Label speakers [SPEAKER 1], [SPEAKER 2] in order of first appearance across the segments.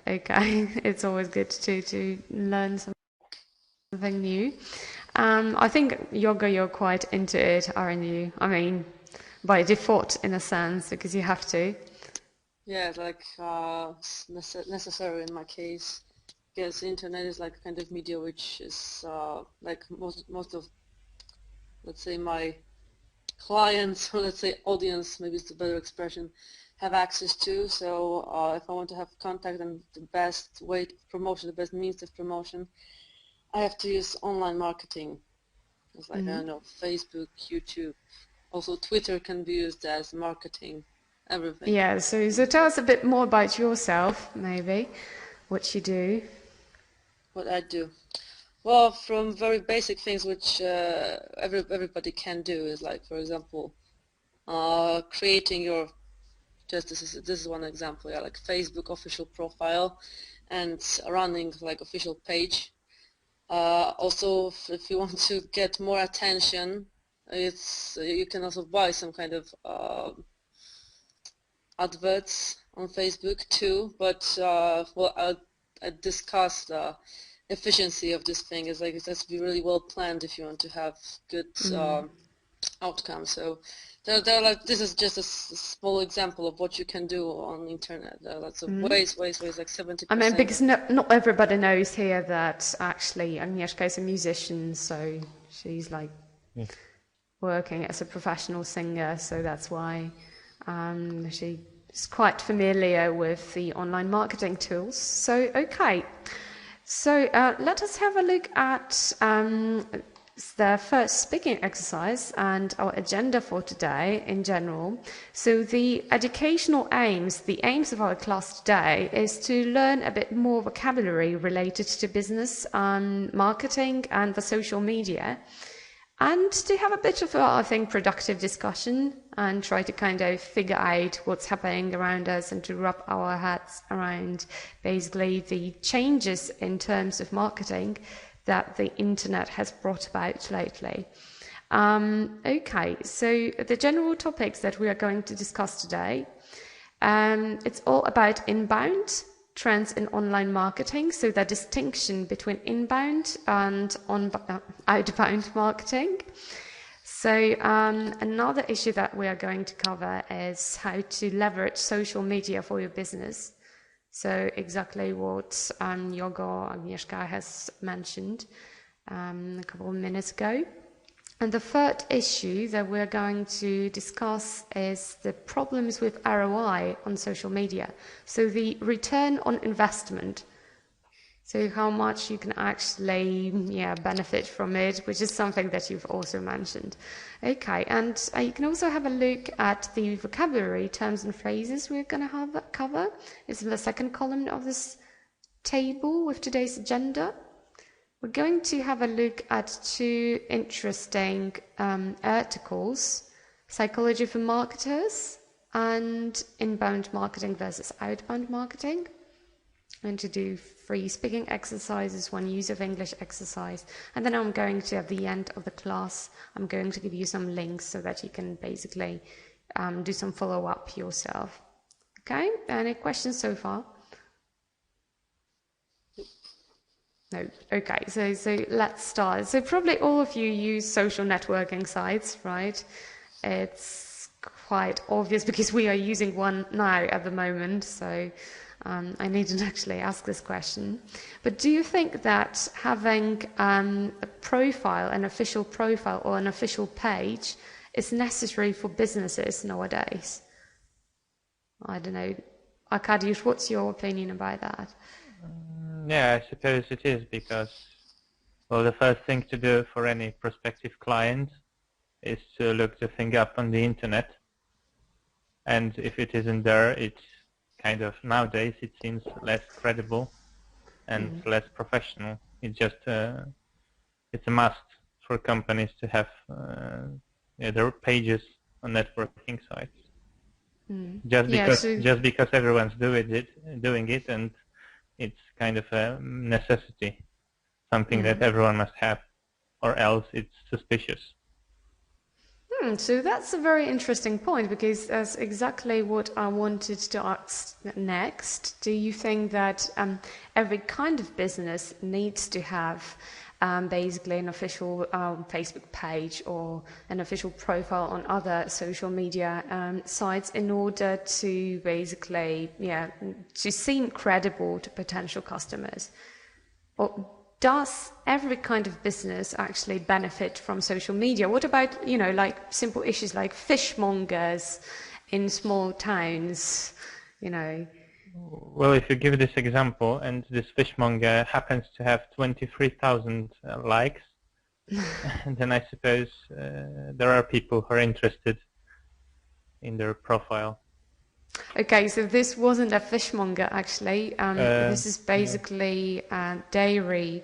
[SPEAKER 1] Okay, it's always good to learn something new. I think yoga, you're quite into it, aren't you? I mean, by default, in a sense, because you have to.
[SPEAKER 2] Yeah, like necessary in my case. Because internet is like a kind of media which is like most of, let's say, my clients, or let's say audience, maybe it's a better expression, have access to. So if I want to have contact and the best way of promotion, the best means of promotion, I have to use online marketing. It's like, I don't know, Facebook, YouTube. Also Twitter can be used as marketing, everything.
[SPEAKER 1] Yeah, so tell us a bit more about yourself, maybe, what you do.
[SPEAKER 2] What I do. Well, from very basic things which everybody can do is like, for example, creating your, just this is one example, yeah, like Facebook official profile and running like official page. Also, if you want to get more attention, it's you can also buy some kind of adverts on Facebook too. But well, I discussed the efficiency of this thing. Is like it has to be really well planned if you want to have good outcome. So there are like, this is just a small example of what you can do on the internet. There are lots of ways, like
[SPEAKER 1] I mean,
[SPEAKER 2] 70%.
[SPEAKER 1] because not everybody knows here that actually Agnieszka is a musician, so she's like working as a professional singer, so that's why she's quite familiar with the online marketing tools. So, okay. So let us have a look at the first speaking exercise and our agenda for today in general. So the educational aims, the aims of our class today is to learn a bit more vocabulary related to business, marketing and the social media, and to have a bit of a, I think, productive discussion and try to kind of figure out what's happening around us and to wrap our heads around basically the changes in terms of marketing that the internet has brought about lately. Okay, so the general topics that we are going to discuss today, it's all about inbound trends in online marketing, so the distinction between inbound and outbound marketing. So another issue that we are going to cover is how to leverage social media for your business. So exactly what Yogo Agnieszka has mentioned a couple of minutes ago. And the third issue that we're going to discuss is the problems with ROI on social media. So the return on investment. So how much you can actually benefit from it, which is something that you've also mentioned. Okay, and you can also have a look at the vocabulary, terms and phrases we're going to cover. It's in the second column of this table with today's agenda. We're going to have a look at two interesting articles, Psychology for Marketers and Inbound Marketing versus Outbound Marketing. I'm going to do 3 speaking exercises, 1 use of English exercise, and then I'm going to, at the end of the class, I'm going to give you some links so that you can basically do some follow-up yourself. Okay, any questions so far? No. Okay, so let's start. So probably all of you use social networking sites, right? It's quite obvious because we are using one now at the moment, so I needn't actually ask this question. But do you think that having a profile, an official profile or an official page is necessary for businesses nowadays? I don't know. Arkadiusz, what's your opinion about that?
[SPEAKER 3] Yeah, I suppose it is because, well, the first thing to do for any prospective client is to look the thing up on the internet. And if it isn't there, it's kind of, nowadays, it seems less credible and less professional. It's just, it's a must for companies to have their pages on networking sites. Just because everyone's doing it, and it's kind of a necessity, something that everyone must have, or else it's suspicious.
[SPEAKER 1] So that's a very interesting point because that's exactly what I wanted to ask next. Do you think that every kind of business needs to have basically an official Facebook page or an official profile on other social media sites in order to basically, to seem credible to potential customers? Or does every kind of business actually benefit from social media? What about, like simple issues like fishmongers in small towns,
[SPEAKER 3] Well, if you give this example and this fishmonger happens to have 23,000 likes, then I suppose there are people who are interested in their profile.
[SPEAKER 1] Okay, so this wasn't a fishmonger actually. This is basically a dairy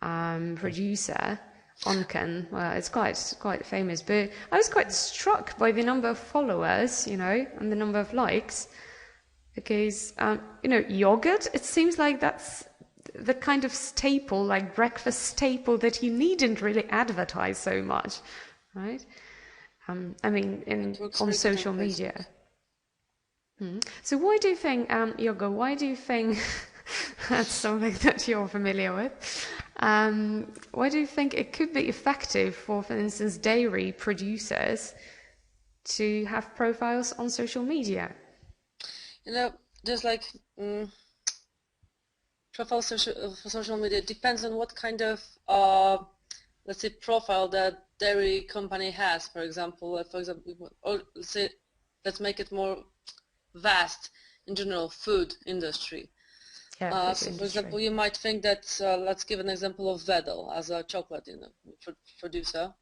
[SPEAKER 1] producer, Onken. Well, it's quite famous, but I was quite struck by the number of followers, and the number of likes, because yogurt. It seems like that's the kind of staple, like breakfast staple, that you needn't really advertise so much, right? I mean, on social media. So why do you think, Yoga, why do you think, that's something that you're familiar with, why do you think it could be effective for instance, dairy producers to have profiles on social media?
[SPEAKER 2] There's like profile for social media. It depends on what kind of, let's say, profile that dairy company has. For example, or let's make it more vast in general, food industry.
[SPEAKER 1] Yeah,
[SPEAKER 2] so for example, you might think that, let's give an example of Wedel as a chocolate producer.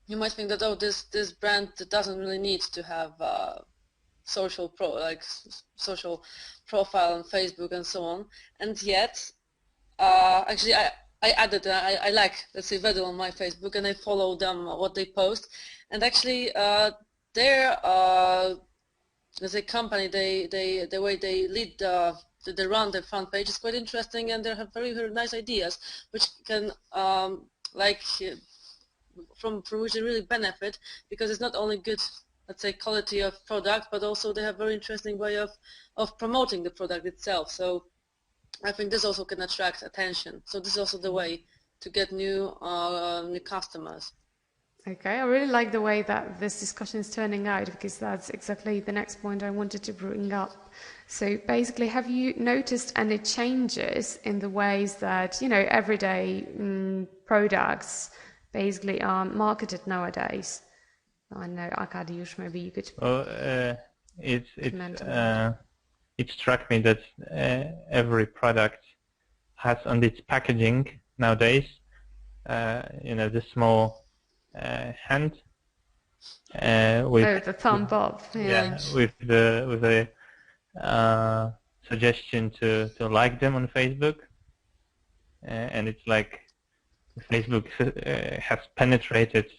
[SPEAKER 2] You might think that, oh, this brand doesn't really need to have social profile on Facebook and so on, and yet actually I added I like, let's say, Wedel on my Facebook, and I follow them, what they post, and actually their as a company, the way they lead they run their front page is quite interesting, and they have very, very nice ideas, which can from which they really benefit, because it's not only good, let's say, quality of product, but also they have very interesting way of promoting the product itself. So I think this also can attract attention. So this is also the way to get new customers.
[SPEAKER 1] Okay, I really like the way that this discussion is turning out, because that's exactly the next point I wanted to bring up. So basically, have you noticed any changes in the ways that, everyday products basically are marketed nowadays? I know, Arkadiusz, maybe you could comment on that.
[SPEAKER 3] It struck me that every product has on its packaging nowadays, the small hand with
[SPEAKER 1] the thumb up,
[SPEAKER 3] with a suggestion to like them on Facebook, and it's like Facebook has penetrated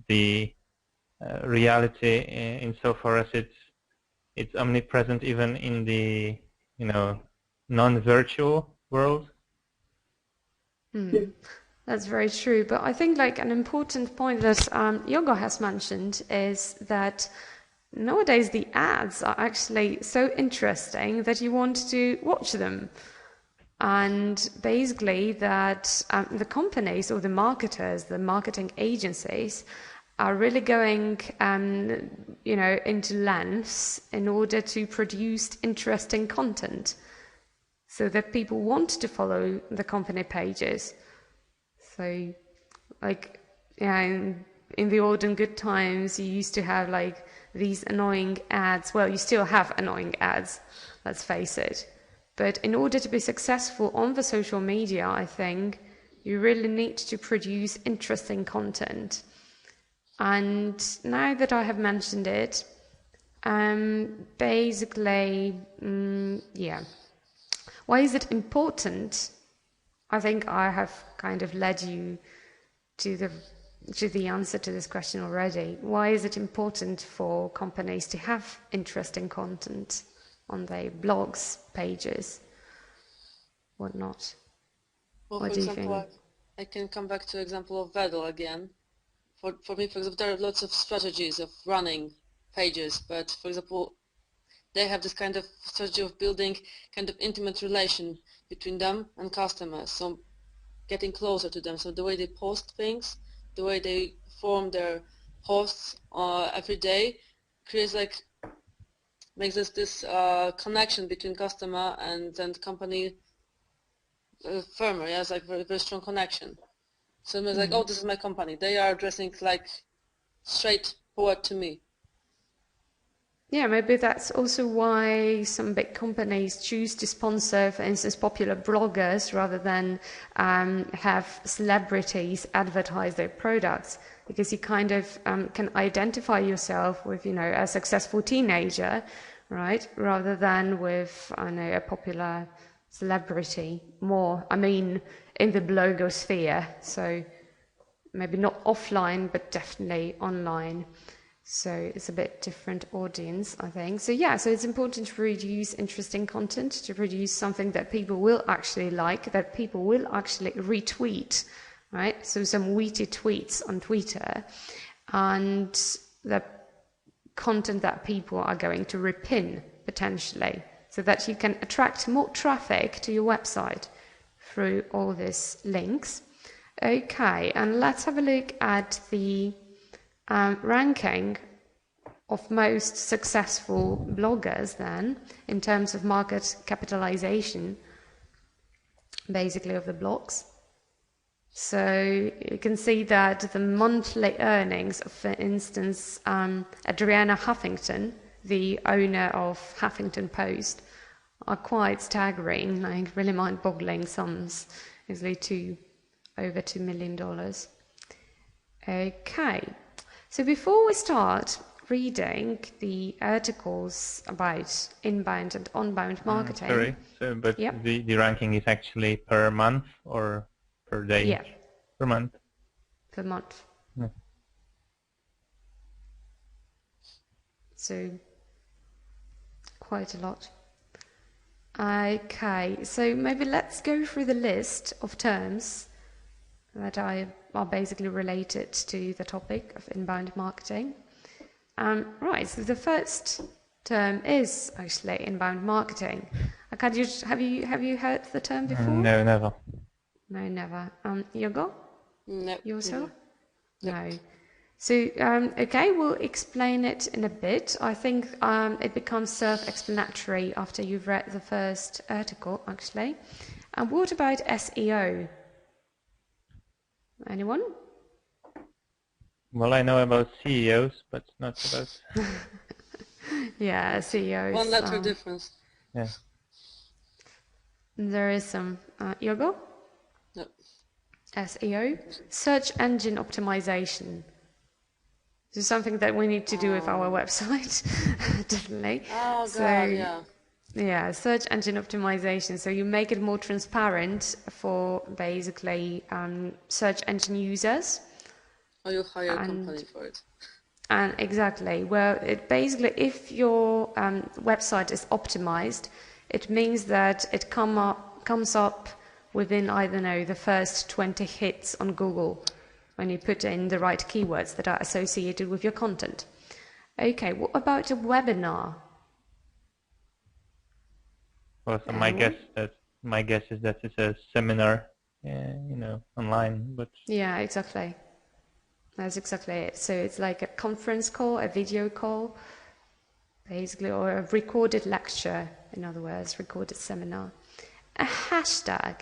[SPEAKER 3] the reality insofar as it's omnipresent even in the non-virtual world.
[SPEAKER 1] That's very true, but I think like an important point that Yoga has mentioned is that nowadays the ads are actually so interesting that you want to watch them, and basically that the companies or the marketers, the marketing agencies, are really going into lengths in order to produce interesting content so that people want to follow the company pages. So, in the olden good times, you used to have like these annoying ads. Well, you still have annoying ads, let's face it. But in order to be successful on the social media, I think you really need to produce interesting content. And now that I have mentioned it, basically, why is it important? I think I have kind of led you to the answer to this question already. Why is it important for companies to have interesting content on their blogs, pages, whatnot?
[SPEAKER 2] Well,
[SPEAKER 1] What
[SPEAKER 2] for
[SPEAKER 1] do you
[SPEAKER 2] example,
[SPEAKER 1] think?
[SPEAKER 2] I can come back to example of Wedel again. for me, for example, there are lots of strategies of running pages, but for example, they have this kind of strategy of building kind of intimate relation between them and customers. So getting closer to them. So the way they post things, the way they form their posts every day creates makes this connection between customer and company firmer. Yeah, it's like very, very strong connection. So it's like, oh, this is my company. They are addressing like straight forward to me.
[SPEAKER 1] Yeah, maybe that's also why some big companies choose to sponsor, for instance, popular bloggers rather than have celebrities advertise their products, because you kind of can identify yourself with, a successful teenager, right, rather than with, a popular celebrity more, in the blogosphere. So maybe not offline, but definitely online. So it's a bit different audience, I think. So yeah, so it's important to produce interesting content, to produce something that people will actually like, that people will actually retweet, right? So some witty tweets on Twitter, and the content that people are going to repin potentially, so that you can attract more traffic to your website through all these links. Okay, and let's have a look at the ranking of most successful bloggers then, in terms of market capitalization, basically, of the blogs. So you can see that the monthly earnings of, for instance, Adriana Huffington, the owner of Huffington Post, are quite staggering, like really mind-boggling sums, easily over $2 million. Okay. So before we start reading the articles about inbound and onbound marketing...
[SPEAKER 3] Sorry, but
[SPEAKER 1] yep.
[SPEAKER 3] the ranking is actually per month or per day?
[SPEAKER 1] Yeah.
[SPEAKER 3] Per month.
[SPEAKER 1] Per month.
[SPEAKER 3] Yeah.
[SPEAKER 1] So quite a lot. Okay, so maybe let's go through the list of terms that are basically related to the topic of inbound marketing. Right, so the first term is actually inbound marketing. Have you heard the term before?
[SPEAKER 3] No, never.
[SPEAKER 1] No, never. Yogo?
[SPEAKER 2] No.
[SPEAKER 1] Yourself?
[SPEAKER 2] Never.
[SPEAKER 1] No. So, okay, we'll explain it in a bit. I think it becomes self-explanatory after you've read the first article, actually. And what about SEO? Anyone?
[SPEAKER 3] Well, I know about CEOs, but not about...
[SPEAKER 1] Yeah, CEOs.
[SPEAKER 2] One letter difference.
[SPEAKER 3] Yeah.
[SPEAKER 1] There is some. Yogo?
[SPEAKER 2] No.
[SPEAKER 1] SEO? Search engine optimization. This is something that we need to do with our website, definitely.
[SPEAKER 2] Oh,
[SPEAKER 1] so,
[SPEAKER 2] God, yeah.
[SPEAKER 1] Yeah, search engine optimization. So you make it more transparent for basically search engine users.
[SPEAKER 2] Or you hire a company for it.
[SPEAKER 1] And exactly, well, it basically, if your website is optimized, it means that it comes up within, I don't know, the first 20 hits on Google when you put in the right keywords that are associated with your content. Okay, what about a webinar?
[SPEAKER 3] Well, so my guess is that it's a seminar, online, but...
[SPEAKER 1] Yeah, exactly. That's exactly it. So it's like a conference call, a video call, basically, or a recorded lecture, in other words, recorded seminar. A hashtag.